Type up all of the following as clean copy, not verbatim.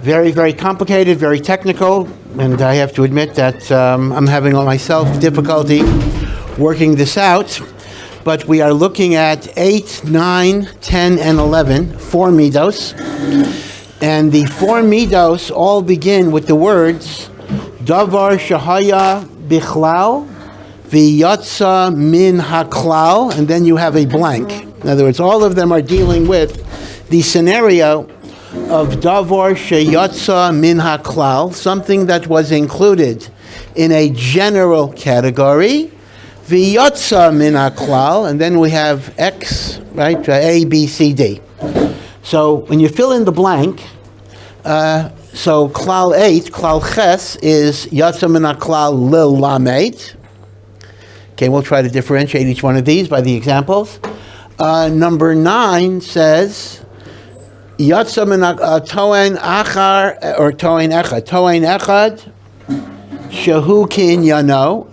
Very, very complicated, very technical, and I have to admit that I'm having myself difficulty working this out. But we are looking at 8, 9, 10, and 11, 4 Middos. And the 4 Middos all begin with the words, Davar Shahaya Bichlal, V'yatsa Min Haklal, and then you have a blank. In other words, all of them are dealing with the scenario of Davar Sheyatsa Min Haklal, something that was included in a general category, V'yatsa Min Haklal, and then we have X, right, A, B, C, D. So when you fill in the blank, so Klal 8, Klal Ches is Yatsa Min Haklal Lil Lamed. Okay, we'll try to differentiate each one of these by the examples. Number 9 says Yatsa Min Toen Achar or Toen Echad. Toen Echad Shehu Kinyano.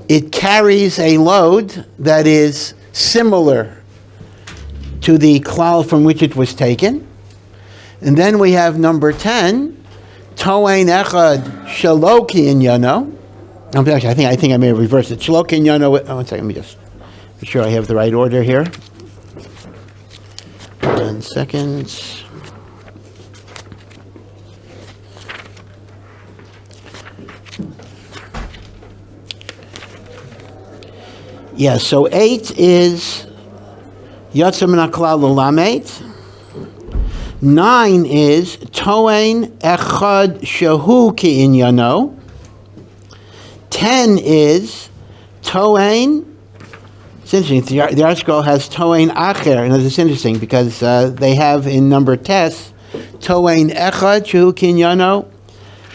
It carries a load that is similar to the klal from which it was taken. And then we have number 10, Toen Echad Shelo Kinyano. Actually, I think I may have reversed it. Shelo Kinyano. One second, let me just make sure I have the right order here. 1 second. Yeah, so 8 is Yatsa Min Haklal L'Lamed. 9 is Toen Echad Shehu Ki'inyano. 10 is Toen. It's interesting. The article has Toen Acher, and it's interesting because they have in number Tes Toen Echad Shehu Ki'inyano,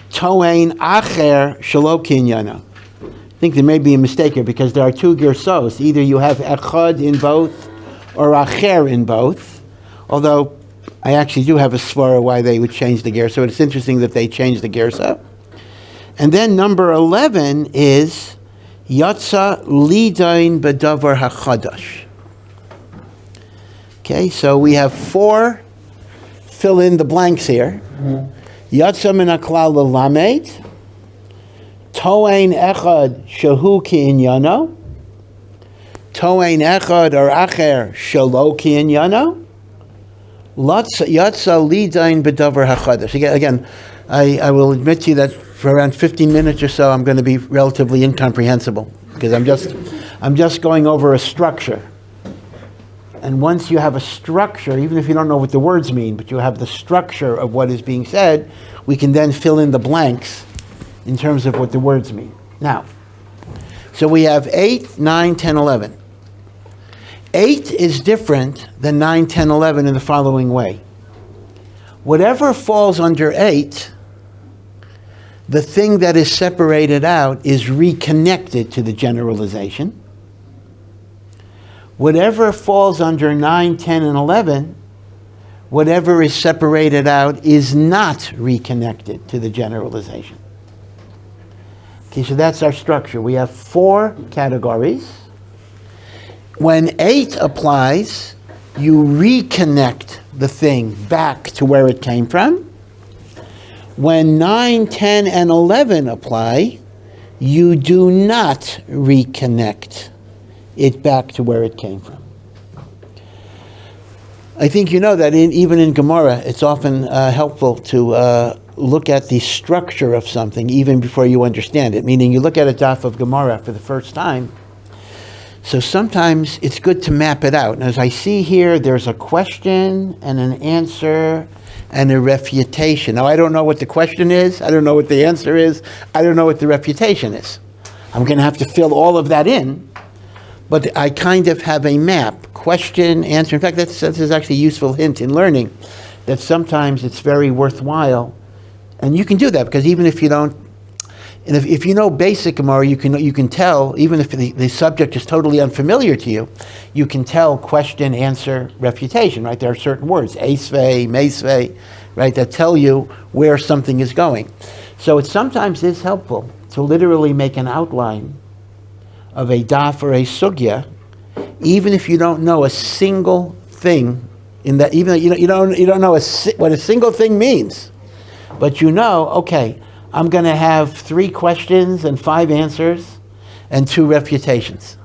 Toen Acher Shelo Ki'inyano. I think there may be a mistake here because there are 2 gersos. Either you have echad in both or acher in both. Although I actually do have a svara why they would change the gersa. So it's interesting that they changed the gersa. And then number 11 is yatsa lidain bedavar hachadash. Okay, so we have 4 fill in the blanks here. Yatsa min haklal l'lamed. Toen Echad Shehu Ki'inyano. Toen Echad or Acher Shelo Ki'inyano. Yatsa Lidain B'davar HaChadash. Again, I will admit to you that for around 15 minutes or so I'm going to be relatively incomprehensible because I'm just going over a structure. And once you have a structure, even if you don't know what the words mean, but you have the structure of what is being said, we can then fill in the blanks in terms of what the words mean. Now, so we have 8, 9, 10, 11. 8 is different than 9, 10, 11 in the following way. Whatever falls under 8, the thing that is separated out is reconnected to the generalization. Whatever falls under 9, 10, and 11, whatever is separated out is not reconnected to the generalization. Okay, so that's our structure. We have 4 categories. When 8 applies, you reconnect the thing back to where it came from. When 9, 10, and 11 apply, you do not reconnect it back to where it came from. I think you know that even in Gemara, it's often helpful to look at the structure of something even before you understand it. Meaning you look at a daf of Gemara for the first time. So sometimes it's good to map it out. And as I see here, there's a question and an answer and a refutation. Now I don't know what the question is. I don't know what the answer is. I don't know what the refutation is. I'm going to have to fill all of that in. But I kind of have a map. Question, answer. In fact, this is actually a useful hint in learning that sometimes it's very worthwhile. And you can do that because even if you don't, and if you know basic Gemara, you can tell, even if the subject is totally unfamiliar to you, you can tell question, answer, refutation, right? There are certain words, esvei, meisvei, right, that tell you where something is going. So it sometimes is helpful to literally make an outline of a daf or a sugya, even if you don't know a single thing in that, even though you don't know what a single thing means. But you know, okay, I'm going to have 3 questions and 5 answers and 2 refutations.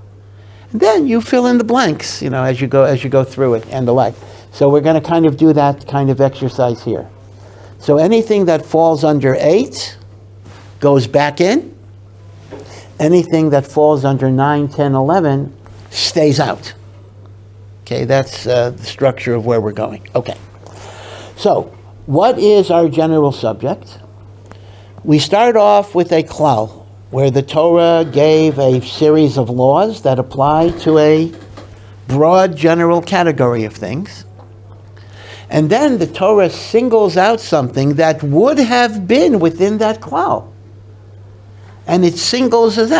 And then you fill in the blanks, as you go through it and the like. So we're going to kind of do that kind of exercise here. So anything that falls under 8 goes back in. Anything that falls under 9, 10, 11 stays out. Okay, that's the structure of where we're going. Okay. So, what is our general subject? We start off with a klal, where the Torah gave a series of laws that apply to a broad general category of things. And then the Torah singles out something that would have been within that klal. And it singles it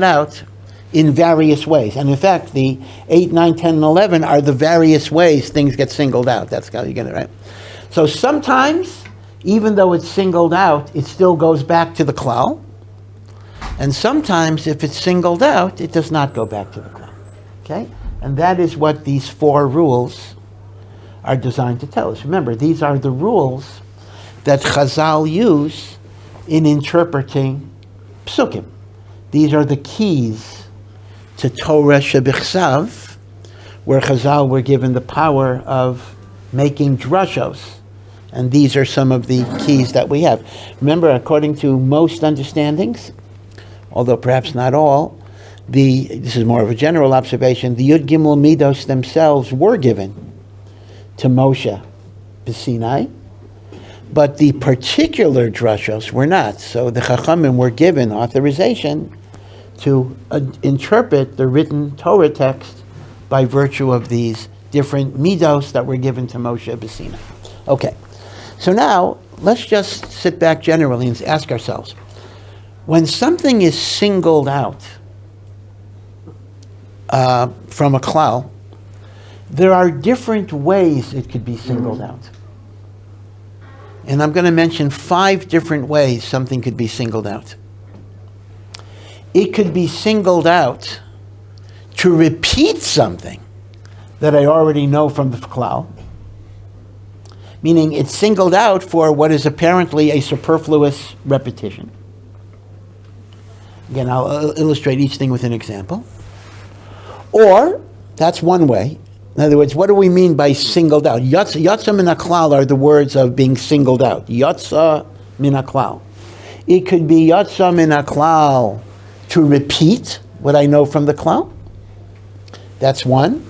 out in various ways. And in fact, the 8, 9, 10, and 11 are the various ways things get singled out. That's how you get it, right? So sometimes, even though it's singled out, it still goes back to the klal. And sometimes, if it's singled out, it does not go back to the klal. Okay? And that is what these 4 rules are designed to tell us. Remember, these are the rules that Chazal use in interpreting psukim. These are the keys to Torah shebichsav, where Chazal were given the power of making drushos. And these are some of the keys that we have. Remember, according to most understandings, although perhaps not all, this is more of a general observation, the Yud Gimel Middos themselves were given to Moshe b'Sinai, but the particular drushos were not. So the Chachamim were given authorization to interpret the written Torah text by virtue of these different middos that were given to Moshe b'Sinai. Okay, so now let's just sit back generally and ask ourselves, when something is singled out from a klal, there are different ways it could be singled out. And I'm going to mention 5 different ways something could be singled out. It could be singled out to repeat something that I already know from the klal, meaning it's singled out for what is apparently a superfluous repetition. Again, I'll illustrate each thing with an example. Or, that's one way. In other words, what do we mean by singled out? Yatsa min haklal are the words of being singled out. Yatsa min haklal. It could be yatsa min haklal to repeat what I know from the klal. That's one.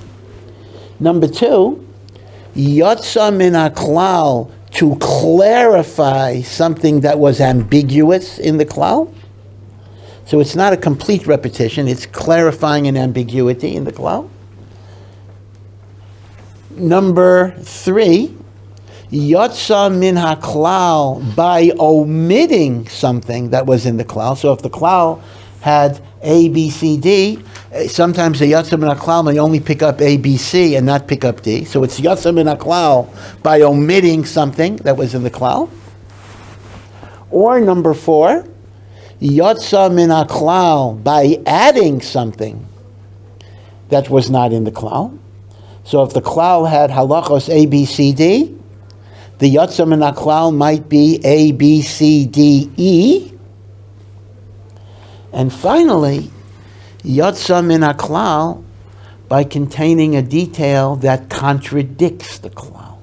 Number 2, yatsa min haklal to clarify something that was ambiguous in the klal. So it's not a complete repetition, it's clarifying an ambiguity in the klal. Number 3, yatsa min haklal by omitting something that was in the klal. So if the klal had A, B, C, D, sometimes the yatsa min haklal may only pick up A, B, C and not pick up D. So it's yatsa min haklal by omitting something that was in the klal. Or number 4, yatsa min haklal by adding something that was not in the klal. So if the klal had halachos A, B, C, D, the yatsa min haklal might be A, B, C, D, E. And finally, yatsa min haklal by containing a detail that contradicts the klal.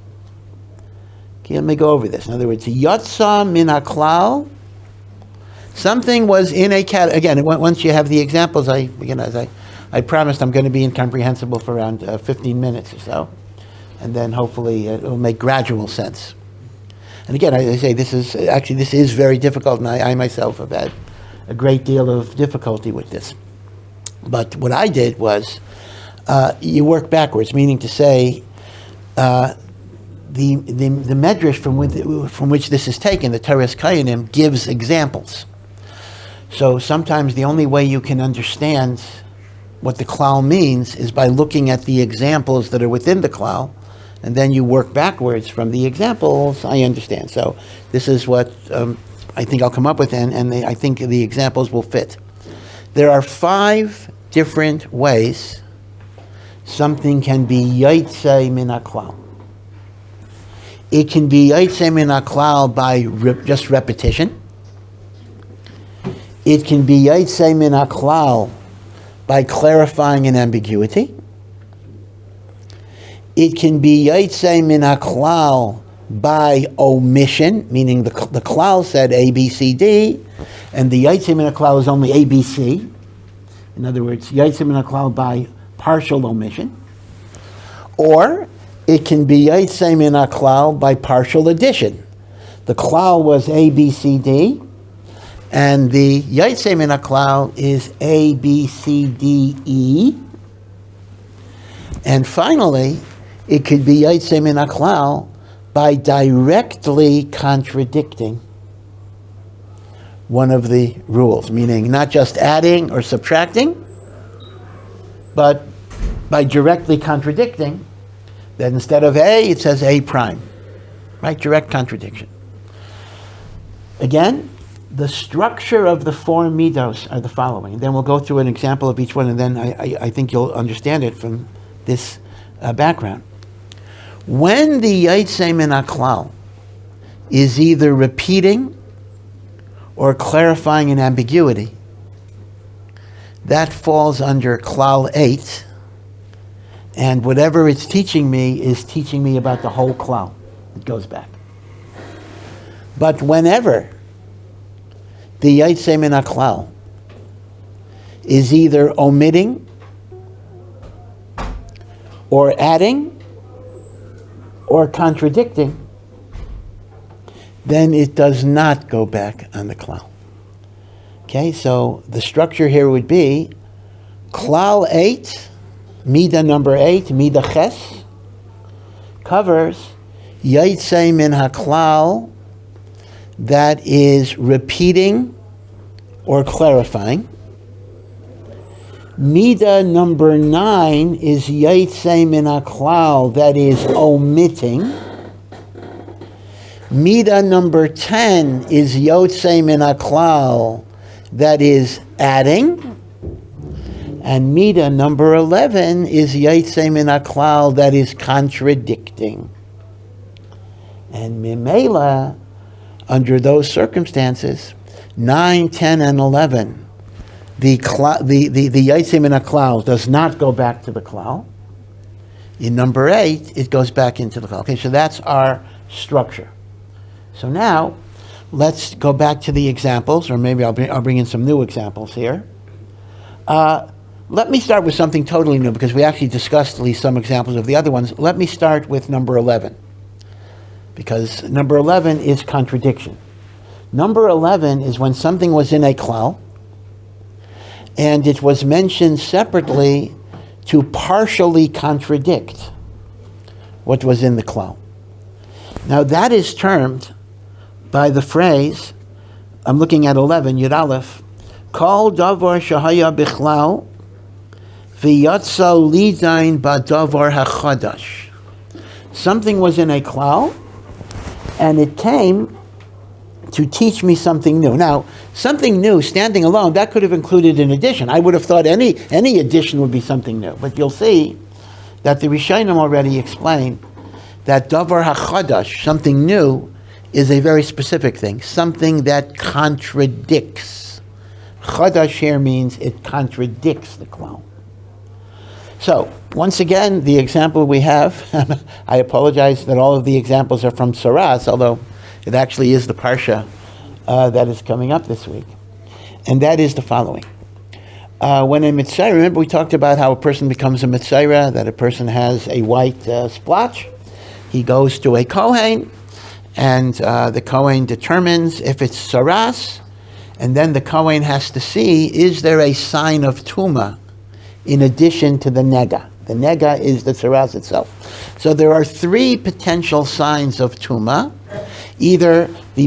Okay, let me go over this. In other words, yatsa min haklal, something was in a category. Again, once you have the examples, as I promised I'm going to be incomprehensible for around 15 minutes or so. And then hopefully it will make gradual sense. And again, I say this is very difficult, and I myself have had a great deal of difficulty with this. But what I did was, you work backwards, meaning to say, the medrash from which this is taken, the Teres Kayanim, gives examples. So sometimes the only way you can understand what the klal means is by looking at the examples that are within the klal, and then you work backwards from the examples. I understand. So this is what I think I'll come up with, and I think the examples will fit. There are 5 different ways something can be yaitse min haklal. It can be Yitzchak min haklal by just repetition. It can be Yitzchak min haklal by clarifying an ambiguity. It can be Yitzchak min haklal by omission, meaning the klal said A, B, C, D, and the Yitzchak min haklal is only A, B, C. In other words, Yitzchak min haklal by partial omission. Or it can be Yitzchak min haklal by partial addition. The klal was A, B, C, D, and the Yitzchak min haklal is A, B, C, D, E. And finally, it could be Yitzchak min haklal by directly contradicting one of the rules, meaning not just adding or subtracting, but by directly contradicting, that instead of A, it says A prime, right? Direct contradiction. Again, the structure of the four middos are the following. And then we'll go through an example of each one, and then I think you'll understand it from this background. When the Yitzchak min haklal is either repeating or clarifying an ambiguity, that falls under klal 8, and whatever it's teaching me is teaching me about the whole klal. It goes back. But whenever the Yitzchak min haklal is either omitting or adding or contradicting, then it does not go back on the klal. Okay, so the structure here would be klal 8, midah number 8, midah ches, covers Yitzchak min haklal that is repeating or clarifying. Midah number 9 is Yitzchak min haklal that is omitting. Midah number 10 is Yitzchak min haklal that is adding. And midah number 11 is Yitzchak min haklal that is contradicting. And mimela, under those circumstances, 9, 10, and 11, the Yitzchak min haklal does not go back to the klal. In number 8, it goes back into the klal. Okay, so that's our structure. So now, let's go back to the examples, or maybe I'll bring in some new examples here. Let me start with something totally new, because we actually discussed at least some examples of the other ones. Let me start with number 11, because number 11 is contradiction. Number 11 is when something was in a klal, and it was mentioned separately to partially contradict what was in the klal. Now that is termed by the phrase, I'm looking at 11, Yud Aleph, Kol davar shahaya bichlal v'yatsa lidain badavar hachadash. Something was in a klal, and it came to teach me something new. Now, something new, standing alone, that could have included an addition. I would have thought any addition would be something new. But you'll see that the Rishonim already explained that davar hachadash, something new, is a very specific thing, something that contradicts. Chadash here means it contradicts the klal. So, once again, the example we have, I apologize that all of the examples are from Saras, although it actually is the Parsha that is coming up this week. And that is the following. When a Mitzayra, remember we talked about how a person becomes a Mitzayra, that a person has a white splotch. He goes to a Kohen, and the Kohen determines if it's Saras, and then the Kohen has to see, is there a sign of Tuma in addition to the Nega? The Nega is the Saras itself. So there are 3 potential signs of Tuma. Either the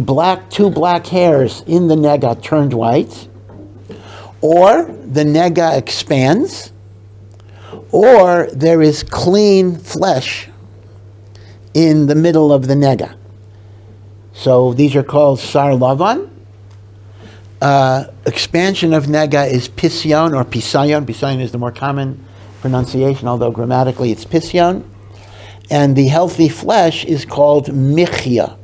two black hairs in the Nega turned white, or the Nega expands, or there is clean flesh in the middle of the Nega. So these are called Sar Lavan. Expansion of Nega is Pisyon or Pisayon. Pisayon is the more common pronunciation, although grammatically it's Pisyon. and the healthy flesh is called michya.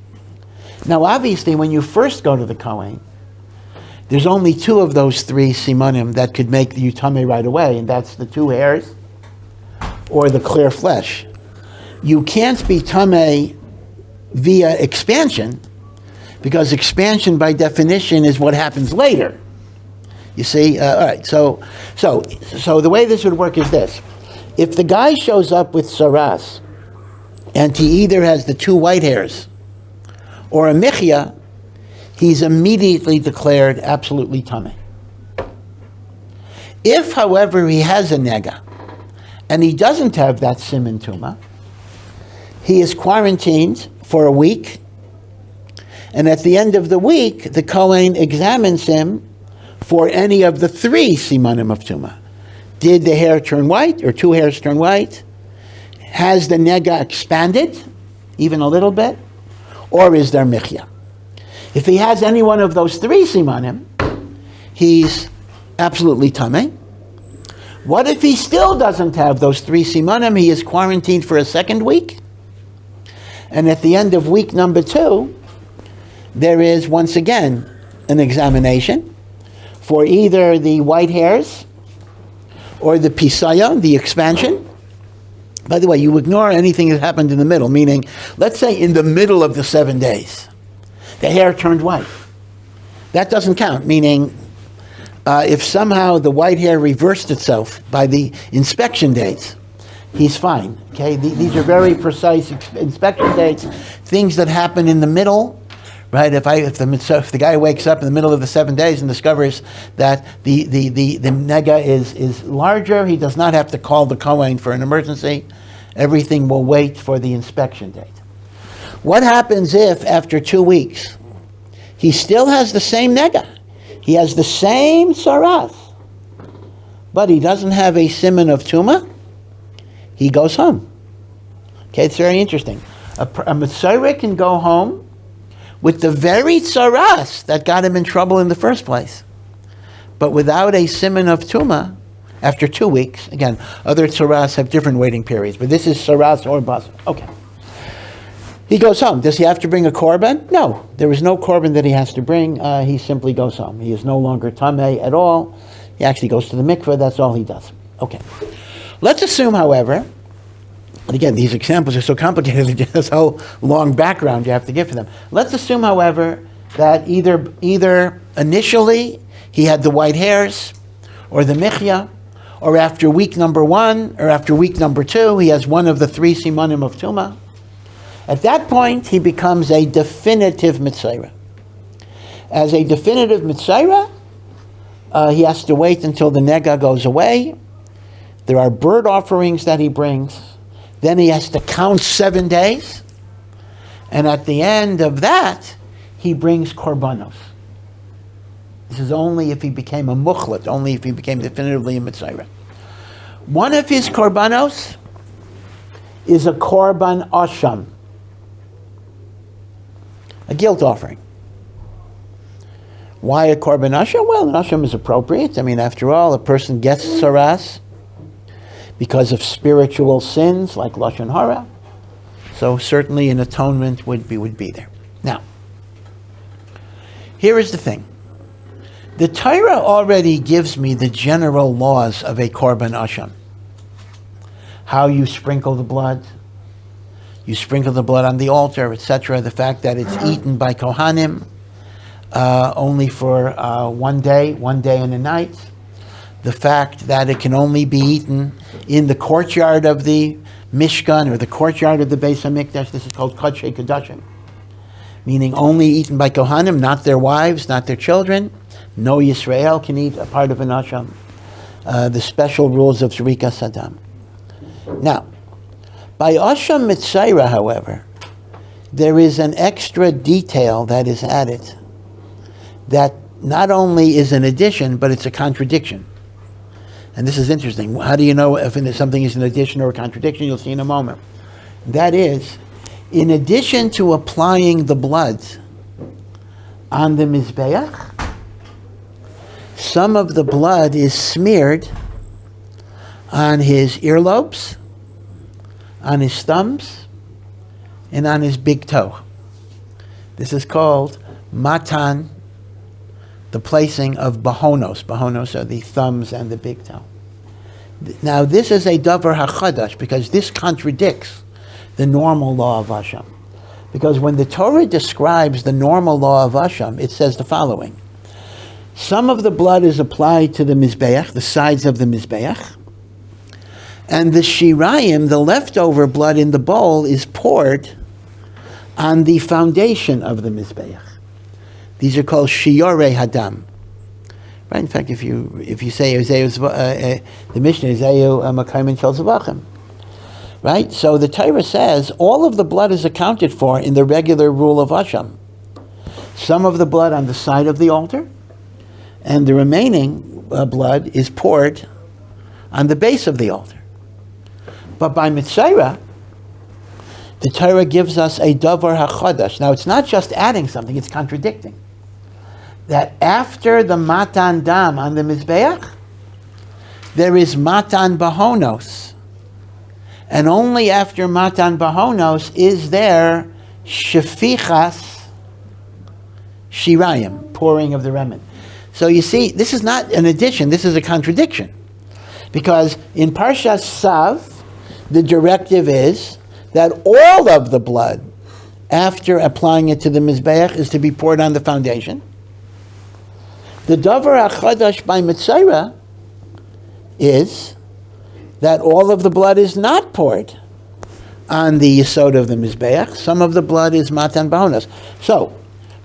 Now, obviously, when you first go to the Kohen, there's only 2 of those 3 simanim that could make you tameh right away, and that's the 2 hairs or the clear flesh. You can't be tameh via expansion, because expansion by definition is what happens later. You see? All right, so the way this would work is this. If the guy shows up with saras, and he either has the 2 white hairs or a michya, he's immediately declared absolutely tameh. If, however, he has a nega, and he doesn't have that siman tuma, he is quarantined for a week, and at the end of the week, the Kohen examines him for any of the 3 simanim of tuma. Did the hair turn white, or 2 hairs turn white? Has the nega expanded, even a little bit? Or is there michya? If he has any one of those 3 simanim, he's absolutely tameh. What if he still doesn't have those 3 simanim? He is quarantined for a second week. And at the end of week number 2, there is once again an examination for either the white hairs or the pisayon, the expansion. By the way, you ignore anything that happened in the middle, meaning, let's say in the middle of the 7 days, the hair turned white. That doesn't count, meaning if somehow the white hair reversed itself by the inspection dates, he's fine. Okay, these are very precise inspection dates, things that happen in the middle. Right, if the guy wakes up in the middle of the 7 days and discovers that the nega is larger, he does not have to call the Kohen for an emergency. Everything will wait for the inspection date. What happens if, after 2 weeks, he still has the same nega? He has the same saras, but he doesn't have a siman of tuma? He goes home. Okay, it's very interesting. A Metzorah can go home with the very tsaras that got him in trouble in the first place, but without a siman of tuma, after 2 weeks. Again, other tsaras have different waiting periods, but this is tsaras or basar. Okay. He goes home. Does he have to bring a korban? No. There is no korban that he has to bring. He simply goes home. He is no longer tameh at all. He actually goes to the mikveh. That's all he does. Okay. Let's assume, however, and again, these examples are so complicated, there's a whole long background you have to give for them. Let's assume, however, that either initially he had the white hairs or the michya, or after week number 1 or after week number 2, he has one of the 3 simanim of tuma. At that point, he becomes a definitive Metzorah. As a definitive Metzorah, he has to wait until the nega goes away. There are bird offerings that he brings. Then he has to count 7 days. And at the end of that, he brings korbanos. This is only if he became a muchlat, only if he became definitively a Metzorah. One of his korbanos is a korban asham, a guilt offering. Why a korban asham? Well, an asham is appropriate. I mean, after all, a person gets saras because of spiritual sins like lashon hara. So certainly an atonement would be there. Now, here is the thing. The Torah already gives me the general laws of a korban asham. How you sprinkle the blood. You sprinkle the blood on the altar, etc. The fact that it's eaten by Kohanim only for 1 day and a night. The fact that it can only be eaten in the courtyard of the Mishkan or the courtyard of the Beis HaMikdash. This is called Kodshei Kodashim. Meaning only eaten by Kohanim, not their wives, not their children. No Yisrael can eat a part of an asham. The special rules of Zrikas Hadam. Now, by asham Metzorah, however, there is an extra detail that is added that not only is an addition, but it's a contradiction. And this is interesting. How do you know if something is an addition or a contradiction? You'll see in a moment. That is, in addition to applying the blood on the Mizbeach, some of the blood is smeared on his earlobes, on his thumbs and on his big toe. This is called matan, the placing of bahonos. Bahonos are the thumbs and the big toe. Now this is a davar hachadash because this contradicts the normal law of Hashem. Because when the Torah describes the normal law of Hashem, it says the following. Some of the blood is applied to the Mizbeach, the sides of the Mizbeach, and the Shirayim, the leftover blood in the bowl, is poured on the foundation of the Mizbeach. These are called Shiyorei Hadam. Right? In fact, if you say the Mishnah is Makayim Shel Zavachim. Right? So the Torah says all of the blood is accounted for in the regular rule of Hashem. Some of the blood on the side of the altar, and the remaining blood is poured on the base of the altar. But by Mitzvah, the Torah gives us a davar hachadash. Now it's not just adding something, it's contradicting. That after the matan dam on the Mizbeach, there is matan bahonos. And only after matan bahonos is there shefichas shirayim, pouring of the remen. So you see, this is not an addition, this is a contradiction. Because in Parshas Sav, the directive is that all of the blood, after applying it to the Mizbeach, is to be poured on the foundation. The davar hachadash by Mitzvah is that all of the blood is not poured on the yesod of the Mizbeach. Some of the blood is matan bahonos. So,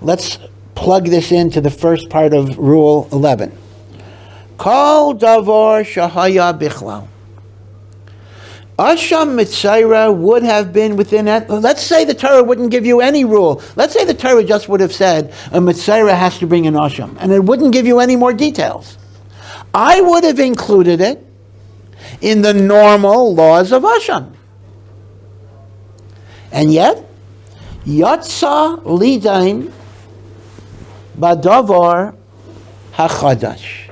let's plug this into the first part of Rule 11. Kol davar shahaya bichlal. Asham Mitzayra would have been within it. Let's say the Torah wouldn't give you any rule. Let's say the Torah just would have said a Mitzayra has to bring an Asham, and it wouldn't give you any more details. I would have included it in the normal laws of Asham. And yet, Yatsa Lidain Badavar Hachadash.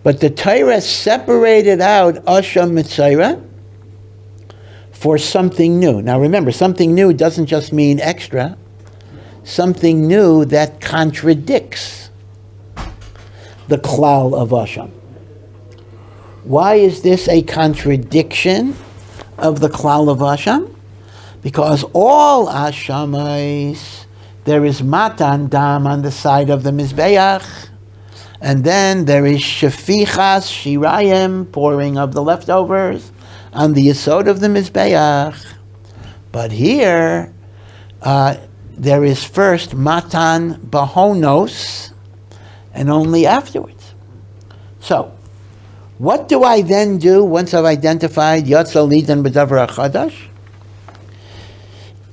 But the Torah separated out Asham Mitzayra for something new. Now remember, something new doesn't just mean extra. Something new that contradicts the klal of Asham. Why is this a contradiction of the klal of Asham? Because all Ashamais, there is matan dam on the side of the Mizbeach, and then there is shefichas shirayim, pouring of the leftovers, on the yesod of the Mizbeach. But here, there is first matan bahonos, and only afterwards. So, what do I then do once I've identified Yatsa Lidan B'davar HaChadash?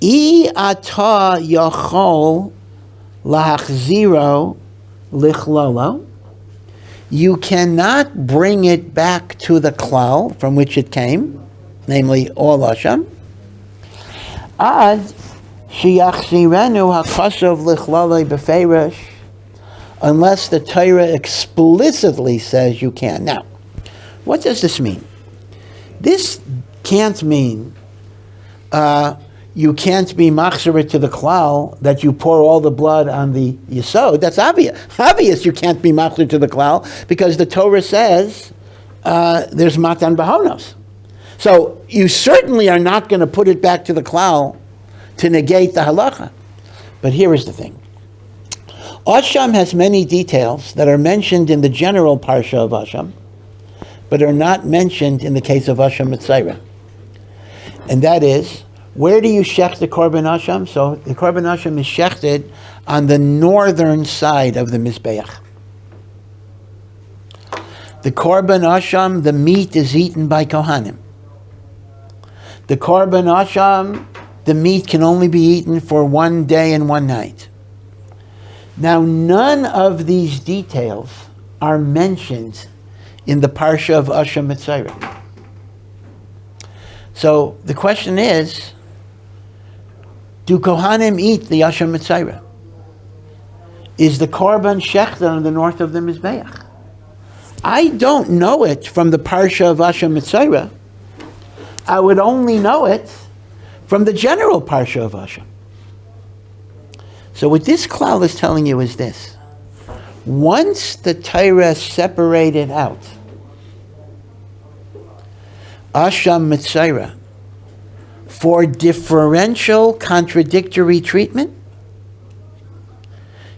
I ata yachol lahachziro lichlolo. You cannot bring it back to the klal from which it came, namely all Hashem. Ad sheyachzirenu hakasov lichlolo befeirish, unless the Torah explicitly says you can. Now, what does this mean? This can't mean you can't be machzeret to the klal that you pour all the blood on the yesod. That's obvious. Obvious you can't be machzeret to the klal because the Torah says there's matan bahonos. So you certainly are not going to put it back to the klal to negate the halacha. But here is the thing. Asham has many details that are mentioned in the general parsha of Asham, but are not mentioned in the case of Asham Mitzayra. And that is, where do you shech the Korban Asham? So the Korban Asham is shechted on the northern side of the Mizbeach. The Korban Asham, the meat is eaten by Kohanim. The Korban Asham, the meat can only be eaten for 1 day and 1 night. Now, none of these details are mentioned in the parsha of Asham Mitzayra. So the question is, do Kohanim eat the Asham Mitzayra? Is the Korban shechted on the north of the Mizbeach? I don't know it from the parsha of Asham Mitzayra. I would only know it from the general Parsha of Asham. So what this klal is telling you is this. Once the Torah separated out Asham Mitzayra for differential contradictory treatment,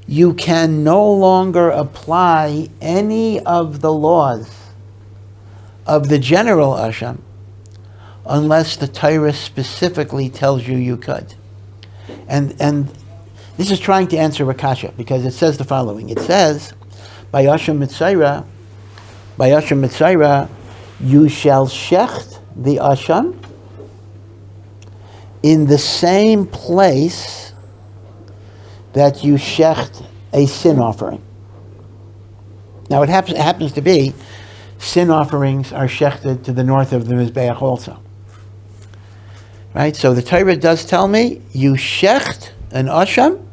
you can no longer apply any of the laws of the general Asham unless the Torah specifically tells you could. And this is trying to answer Rakasha, because it says the following. It says, by Asham Mitzayra, you shall shecht the Asham in the same place that you shecht a sin offering. Now it happens to be, sin offerings are shechted to the north of the Mizbeach also. Right? So the Torah does tell me, you shecht an Asham,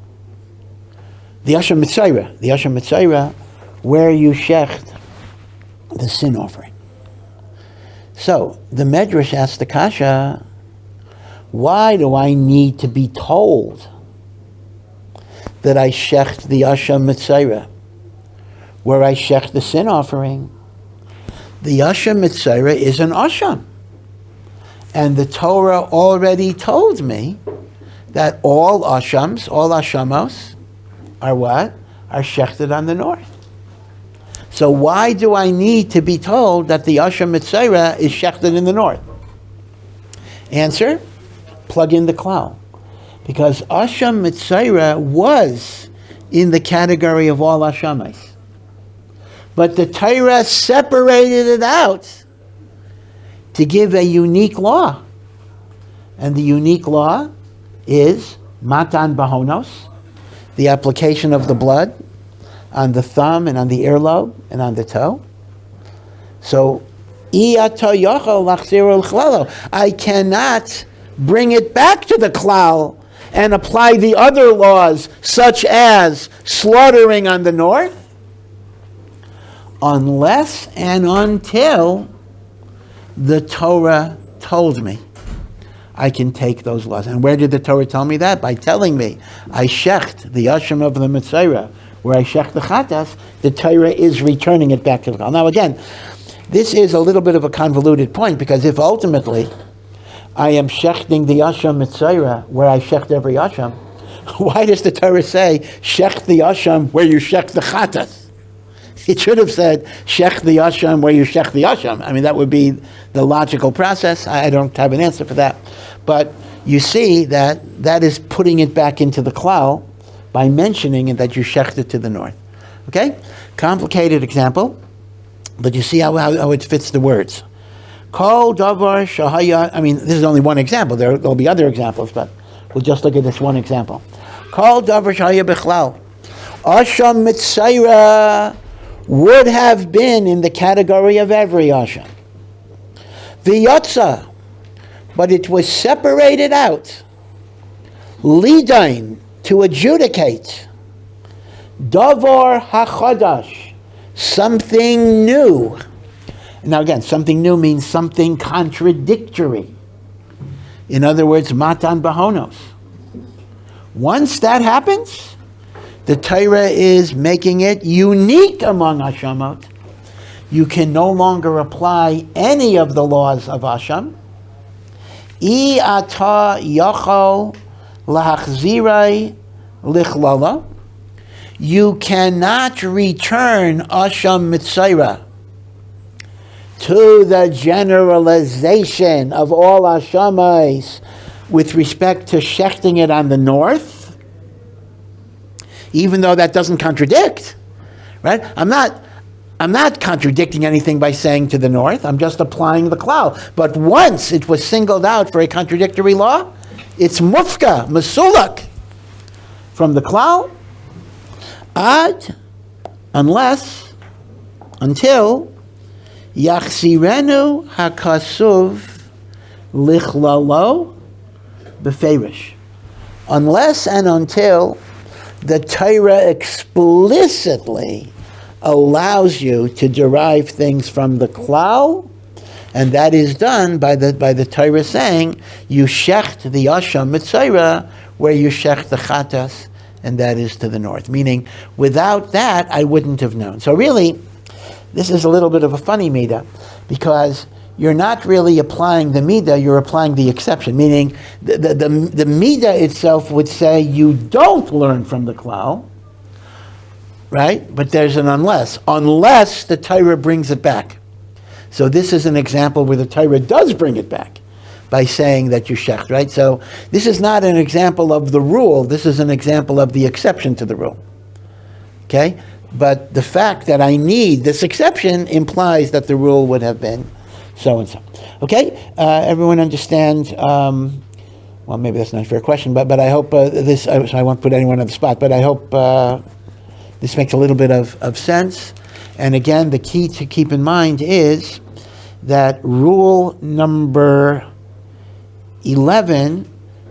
the Asham Mitzayra, where you shecht the sin offering. So, the Medrash asks the Kasha, why do I need to be told that I shecht the Asham Mitzayra, where I shecht the sin offering? The Asham Mitzayra is an Asham. And the Torah already told me that all Ashams, all Ashamos, are what? Are shechted on the north. So why do I need to be told that the Asham Mitzayra is shechted in the north? Answer, plug in the klal. Because Asham Mitzayra was in the category of all Ashamis. But the Torah separated it out to give a unique law. And the unique law is Matan Bahonos, the application of the blood on the thumb and on the earlobe and on the toe. So, I cannot bring it back to the klal and apply the other laws, such as slaughtering on the north, unless and until the Torah told me I can take those laws. And where did the Torah tell me that? By telling me I shecht the Asham of the Mitzayra, where I shecht the Chatas, the Torah is returning it back to the Klal. Now again, this is a little bit of a convoluted point, because if ultimately I am shechting the Asham Mitzayra, where I shecht every Asham, why does the Torah say shecht the Asham where you shecht the Chatas? It should have said, shech the Asham where you shech the Asham. I mean, that would be the logical process. I don't have an answer for that. But you see that is putting it back into the klal by mentioning that you shecht it to the north. Okay? Complicated example, but you see how it fits the words. Kol davar shahaya, I mean, this is only one example. There'll be other examples, but we'll just look at this one example. Kol davar shahaya bichlal. Asham Mitzayra would have been in the category of every Asham. V'yotza, but it was separated out. Lidain, to adjudicate. Davar hachadash, something new. Now again, something new means something contradictory. In other words, matan bahonos. Once that happens, the Torah is making it unique among Ashamot. You can no longer apply any of the laws of Asham. I ata yachol lahachzirai lichlala. You cannot return Asham Mitzayra to the generalization of all Ashamais with respect to shechting it on the north, even though that doesn't contradict, right? I'm not contradicting anything by saying to the north. I'm just applying the klal. But once it was singled out for a contradictory law, it's mufka, masulak, from the klal, until yachsirenu hakasuv lichlalo beferish. Unless and until the Torah explicitly allows you to derive things from the klal And that is done by the Torah saying, you shecht the Asham Mitzayra, where you shecht the Chatas, and that is to the north. Meaning, without that, I wouldn't have known. So really, this is a little bit of a funny midah, because you're not really applying the midah, you're applying the exception. Meaning, the midah itself would say you don't learn from the klal, right? But there's an unless the Torah brings it back. So this is an example where the Torah does bring it back by saying that you shecht, right? So this is not an example of the rule, this is an example of the exception to the rule. Okay? But the fact that I need this exception implies that the rule would have been so and so. Okay? Everyone understand, well, maybe that's not a fair question, but I hope so I won't put anyone on the spot, but I hope this makes a little bit of sense. And again, the key to keep in mind is that rule number 11,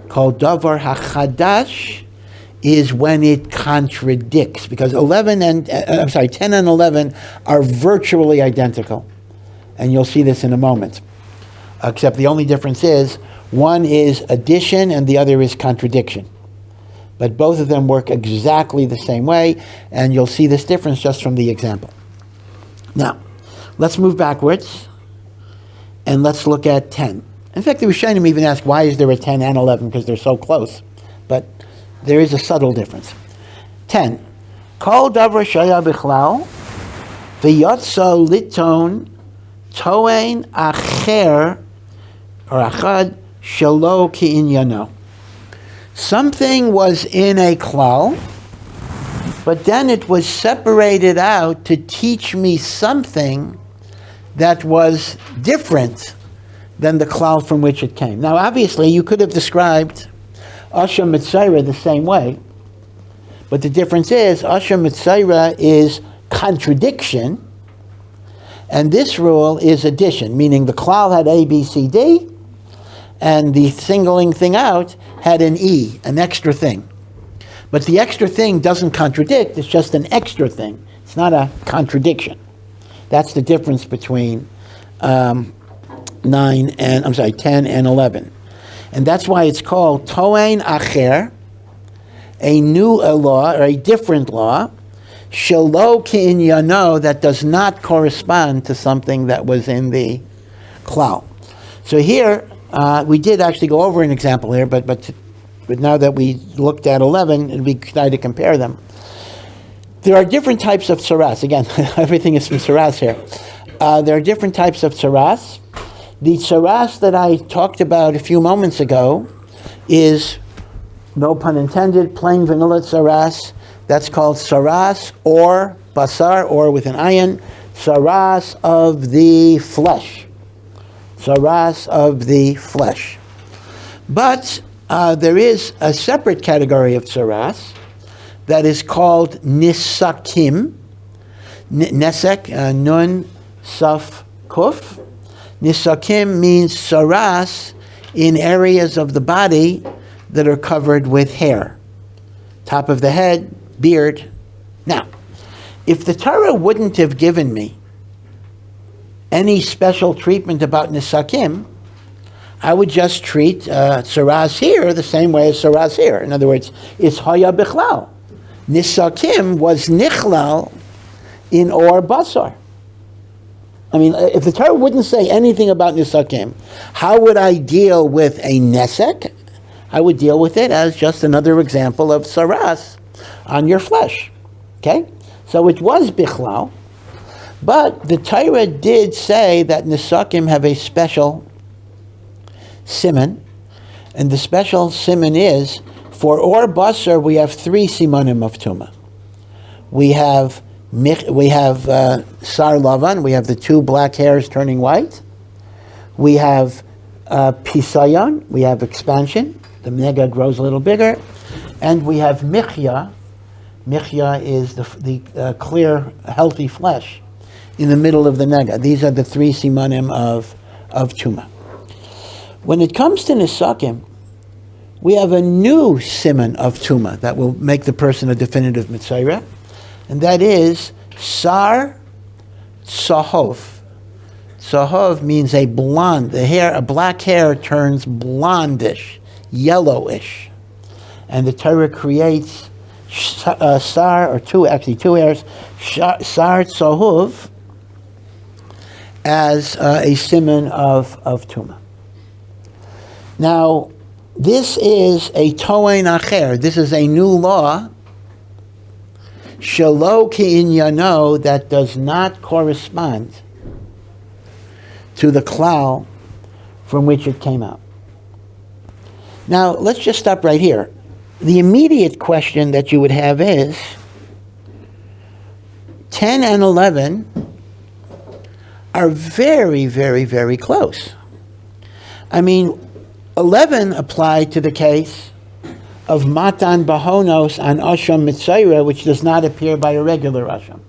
called Davar HaChadash, is when it contradicts, because 10 and 11 are virtually identical. And you'll see this in a moment. Except the only difference is, one is addition and the other is contradiction. But both of them work exactly the same way, and you'll see this difference just from the example. Now, let's move backwards, and let's look at 10. In fact, the Rishonim even ask, why is there a 10 and 11? Because they're so close. But there is a subtle difference. 10. Kol davar shaya bichlal, v'yotza liton toein acher, or achad, shelo ki'inyano. Something was in a klal, but then it was separated out to teach me something that was different than the klal from which it came. Now, obviously, you could have described Asher Mitzayra the same way, but the difference is Asher Mitzayra is contradiction, and this rule is addition, meaning the klal had A, B, C, D, and the singling thing out had an E, an extra thing. But the extra thing doesn't contradict, it's just an extra thing. It's not a contradiction. That's the difference between 10 and 11. And that's why it's called Toein Acher, a new law, or a different law, Shelo Ki'inyano, that does not correspond to something that was in the klal. So here, we did actually go over an example here, but now that we looked at 11, and we tried to compare them. There are different types of tsaras. Again, everything is from tsaras here. There are different types of tsaras. The tsaras that I talked about a few moments ago is, no pun intended, plain vanilla tsaras. That's called tsaras or basar, or with an ayin, tsaras of the flesh. Tsaras of the flesh. But there is a separate category of tsaras that is called nisakim. Nesek, nun, saf, kuf. Nisakim means tsaras in areas of the body that are covered with hair. Top of the head, beard. Now, if the Torah wouldn't have given me any special treatment about nisakim, I would just treat tsaras here the same way as tsaras here. In other words, it's haya bichlal. Nisakim was nichlal in or basar. I mean, if the Torah wouldn't say anything about nisakim, how would I deal with a nesek? I would deal with it as just another example of tsaras on your flesh. Okay? So it was bichlal, but the Torah did say that nisakim have a special siman, and the special siman is, for or basar, we have 3 simanim of tumah. We have sar lavan, we have the 2 black hairs turning white. We have pisayon, we have expansion, the nega grows a little bigger, and we have michya. Michya is the clear, healthy flesh in the middle of the nega. These are the 3 simanim of tumah. When it comes to nisakim, we have a new siman of tumah that will make the person a definitive mitzayra, and that is sar tzahof. Sahov means a blonde. A black hair turns blondish, yellowish. And the Torah creates sar, or two hairs, sar tzahuv, as a siman of tumah. Now, this is a toein acher. This is a new law, shelo ki'inyano, that does not correspond to the klal from which it came out. Now, let's just stop right here. The immediate question that you would have is, 10 and 11 are very, very, very close. I mean, 11 applied to the case of matan bahonos on asham mitzayra, which does not appear by a regular asham.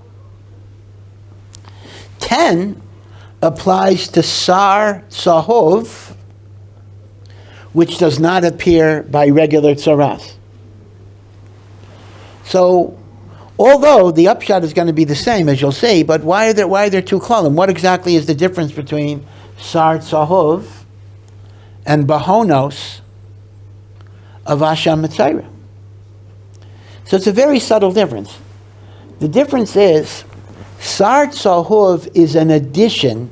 10 applies to sar tzahov, which does not appear by regular tzaras. So, although the upshot is going to be the same, as you'll see, but why are there two klalim? What exactly is the difference between sar tzahov and bahonos of asham mitzayra? So it's a very subtle difference. The difference is, sar tzahov is an addition,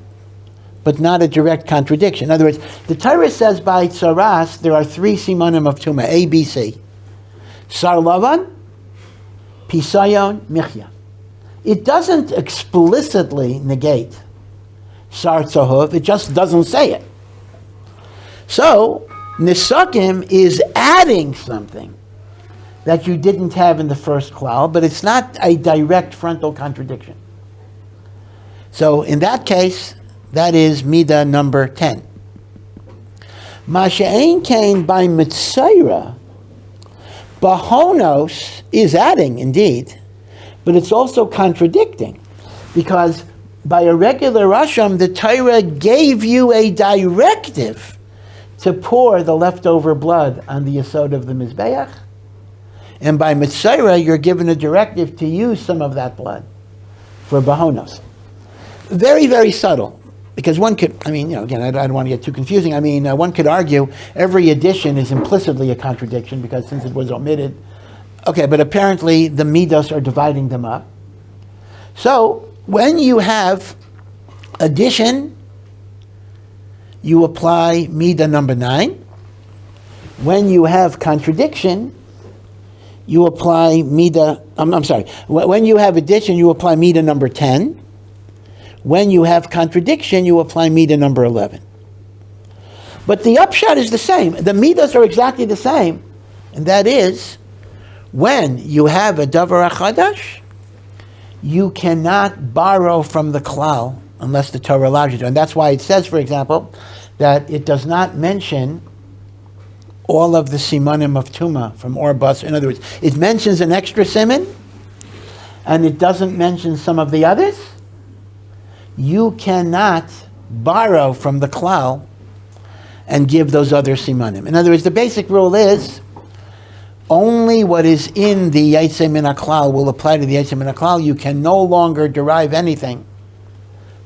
but not a direct contradiction. In other words, the Torah says by tzaras there are three simanim of tumah, A, B, C. Sar lavan, pisayon, michya. It doesn't explicitly negate sar tzahov, it just doesn't say it. So, nisakim is adding something that you didn't have in the first klal, but it's not a direct frontal contradiction. So, in that case, that is midah number 10. Masha'ein kain by mitzayra, bahonos is adding indeed, but it's also contradicting, because by a regular asham, the Torah gave you a directive to pour the leftover blood on the yesod of the mizbeach, and by mitzayra you're given a directive to use some of that blood for bahonos. Very, very subtle. Because one could, again, I don't want to get too confusing. One could argue every addition is implicitly a contradiction because since it was omitted. Okay, but apparently the Middos are dividing them up. So when you have addition, you apply Midah number 9. When you have contradiction, you apply Midah, when you have addition, you apply Midah number 10. When you have contradiction, you apply Midah number 11. But the upshot is the same. The Middos are exactly the same. And that is, when you have a davar chadash, you cannot borrow from the klal unless the Torah allows you to. And that's why it says, for example, that it does not mention all of the simanim of Tumah from ohr.edu. In other words, it mentions an extra siman, and it doesn't mention some of the others. You cannot borrow from the klal and give those other simanim. In other words, the basic rule is only what is in the Yaitse Min HaKlal will apply to the Yaitse Min HaKlal. You can no longer derive anything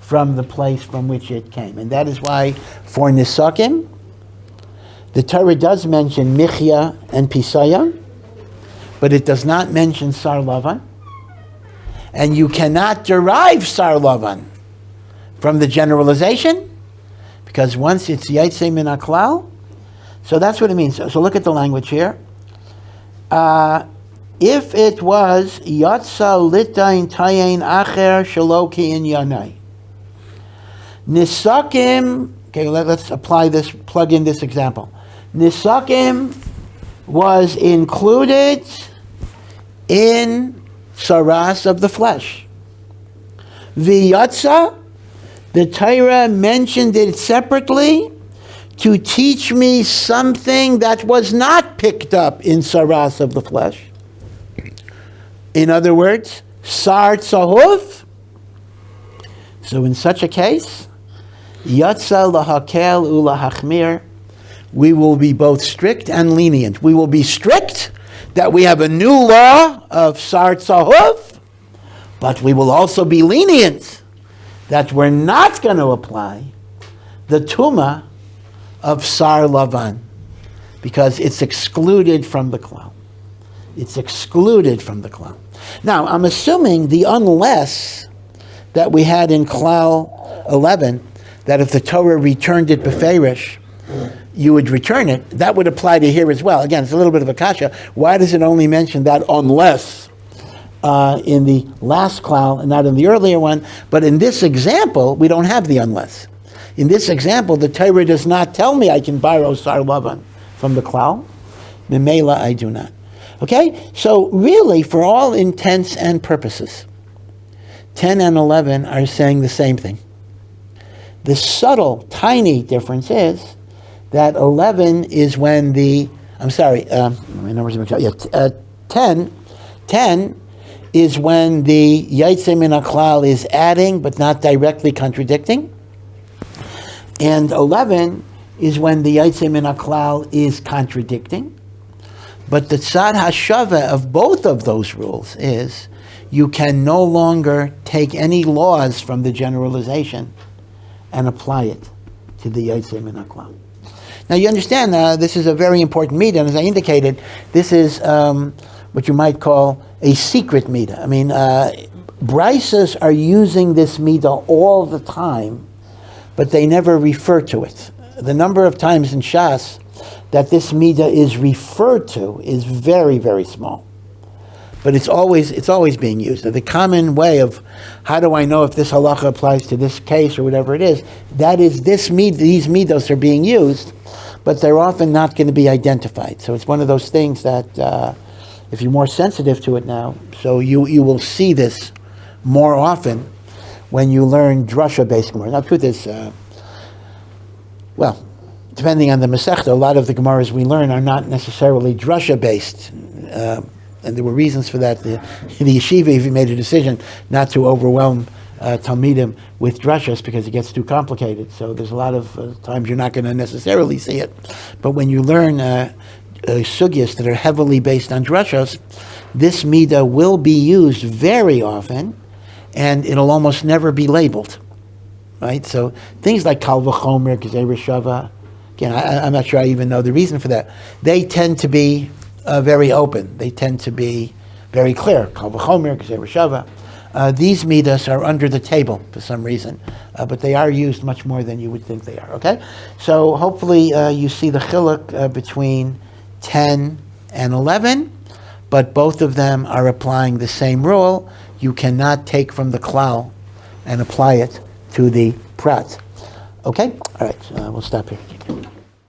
from the place from which it came. And that is why for Nisakim, the Torah does mention Michya and Pisayon, but it does not mention Sar Lavan. And you cannot derive Sar Lavan from the generalization, because once it's Yaitse Min HaKlal, so that's what it means. So look at the language here. If it was Yatsa Litain Tayin Acher Shaloki in Yanai. Nisakim, okay, let's apply this, plug in this example. Nisakim was included in Saras of the flesh. V'yatsa, the Torah mentioned it separately to teach me something that was not picked up in Saras of the flesh. In other words, Sar Tzahov. So in such a case, Yatsa lahakel ulahachmir, we will be both strict and lenient. We will be strict that we have a new law of Sar Tzahov, but we will also be lenient that we're not going to apply the tuma of sar lavan, because it's excluded from the klal. It's excluded from the klal. Now, I'm assuming the unless that we had in klal 11, that if the Torah returned it beferish, you would return it. That would apply to here as well. Again, it's a little bit of a kasha. Why does it only mention that unless in the last klal and not in the earlier one? But in this example, we don't have the unless. In this example, the Torah does not tell me I can borrow sar lavan from the klal. Memela, I do not. Okay? So really, for all intents and purposes, 10 and 11 are saying the same thing. The subtle, tiny difference is that 11 is when the, my numbers are mixed up. 10 is when the Yaitse min HaKlal is adding but not directly contradicting. And 11 is when the Yaitse min HaKlal is contradicting. But the tzad hashava of both of those rules is you can no longer take any laws from the generalization and apply it to the Yaitse min HaKlal. Now you understand, this is a very important midah, and as I indicated, this is what you might call a secret midah. I mean, Brisas are using this midah all the time, but they never refer to it. The number of times in Shas that this midah is referred to is very, very small. But it's always being used. The common way of how do I know if this halacha applies to this case or whatever it is, that is these midos are being used, but they're often not going to be identified. So it's one of those things that if you're more sensitive to it now, so you will see this more often when you learn drasha-based Gemara. Now, truth is, depending on the Masechta, a lot of the Gemaras we learn are not necessarily drasha-based. And there were reasons for that. The yeshiva even made a decision not to overwhelm Talmidim with drashas because it gets too complicated. So there's a lot of times you're not going to necessarily see it. But when you learn sugyas that are heavily based on drashas, this midah will be used very often, and it'll almost never be labeled. Right? So things like kal v'chomer, gezei reshava, again, I'm not sure I even know the reason for that. They tend to be very open. They tend to be very clear. Kal v'chomer, gezei reshava. These midas are under the table for some reason, but they are used much more than you would think they are. Okay, so hopefully you see the chiluk between 10 and 11, but both of them are applying the same rule. You cannot take from the klal and apply it to the prat. Okay, all right, we'll stop here.